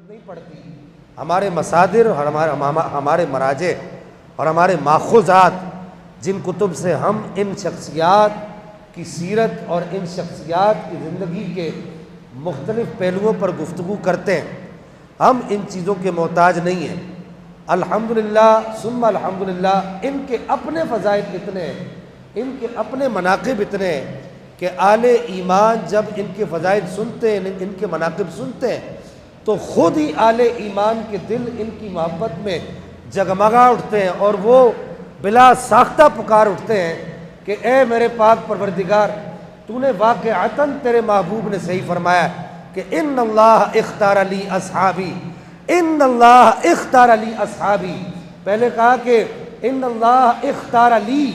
نہیں پڑتی۔ ہمارے مصادر اور ہمارے مراجع اور ہمارے ماخوذات جن کتب سے ہم ان شخصیات کی سیرت اور ان شخصیات کی زندگی کے مختلف پہلوؤں پر گفتگو کرتے ہیں، ہم ان چیزوں کے محتاج نہیں ہیں۔ الحمدللہ ثم الحمدللہ، ان کے اپنے فضائل اتنے ہیں، ان کے اپنے مناقب اتنے ہیں کہ اہل ایمان جب ان کے فضائل سنتے ہیں، ان کے مناقب سنتے ہیں، تو خود ہی اہل ایمان کے دل ان کی محبت میں جگمگا اٹھتے ہیں اور وہ بلا ساختہ پکار اٹھتے ہیں کہ اے میرے پاک پروردگار، تو نے واقعتاً تیرے محبوب نے صحیح فرمایا کہ ان اللہ اختار لی اصحابی، ان اللہ اختار لی اصحابی۔ پہلے کہا کہ ان اللہ اختار لی،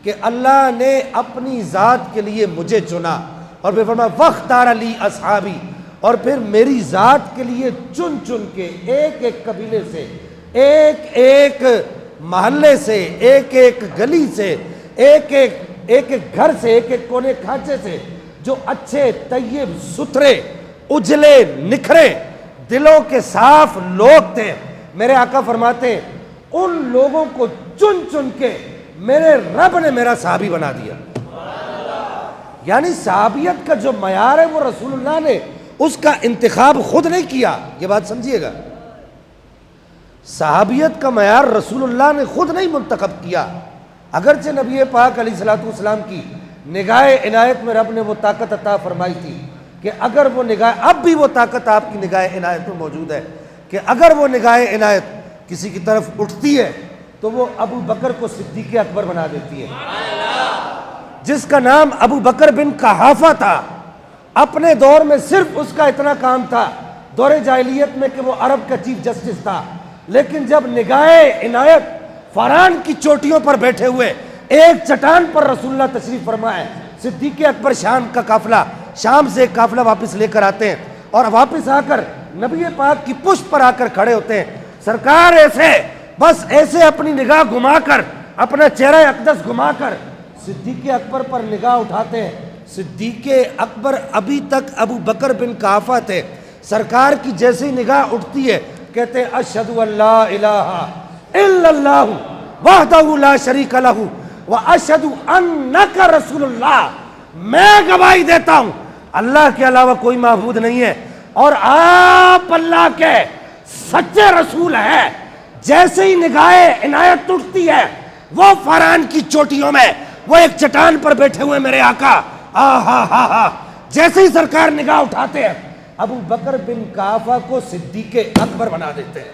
کہ اللہ نے اپنی ذات کے لیے مجھے چنا، اور پھر فرمایا واختار لی اصحابی، اور پھر میری ذات کے لیے چن چن کے ایک ایک قبیلے سے، ایک ایک محلے سے، ایک ایک گلی سے، ایک ایک گھر سے، ایک ایک کونے کھانچے سے جو اچھے طیب ستھرے اجلے نکھرے دلوں کے صاف لوگ تھے، میرے آقا فرماتے ہیں ان لوگوں کو چن چن کے میرے رب نے میرا صحابی بنا دیا۔ یعنی صحابیت کا جو معیار ہے وہ رسول اللہ نے اس کا انتخاب خود نہیں کیا، یہ بات سمجھیے گا۔ صحابیت کا معیار رسول اللہ نے خود نہیں منتخب کیا، اگرچہ نبی پاک علیہ الصلوۃ والسلام کی نگاہ عنایت میں رب نے وہ طاقت عطا فرمائی تھی کہ اگر وہ نگاہ، اب بھی وہ طاقت آپ کی نگاہ عنایت میں موجود ہے کہ اگر وہ نگاہ عنایت کسی کی طرف اٹھتی ہے تو وہ ابو بکر کو صدیق اکبر بنا دیتی ہے۔ جس کا نام ابو بکر بن قحافہ تھا، اپنے دور میں صرف اس کا اتنا کام تھا دور جاہلیت میں کہ وہ عرب کا چیف جسٹس تھا، لیکن جب نگاہ عنایت فاران کی چوٹیوں پر بیٹھے ہوئے ایک چٹان پر رسول اللہ تشریف فرمائے، صدیق اکبر شام کا قافلہ، شام سے ایک قافلہ واپس لے کر آتے ہیں اور واپس آ کر نبی پاک کی پشت پر آ کر کھڑے ہوتے ہیں، سرکار ایسے بس ایسے اپنی نگاہ گھما کر، اپنا چہرہ اقدس گھما کر صدیق اکبر پر نگاہ اٹھاتے ہیں۔ صدیق اکبر ابھی تک ابو بکر بن قحافہ تھے، سرکار کی جیسی نگاہ اٹھتی ہے کہتے ہیں اشہدو ان لا الہ الا اللہ وحدہ لا شریک لہ واشہد انک رسول اللہ، میں گواہی دیتا ہوں اللہ کے علاوہ کوئی معبود نہیں ہے اور آپ اللہ کے سچے رسول ہیں۔ جیسے ہی نگاہ عنایت اٹھتی ہے، وہ فاران کی چوٹیوں میں وہ ایک چٹان پر بیٹھے ہوئے میرے آقا جیسے ہی سرکار نگاہ اٹھاتے ہیں، ابو بکر بن قحافہ کو صدیق اکبر بنا دیتے ہیں۔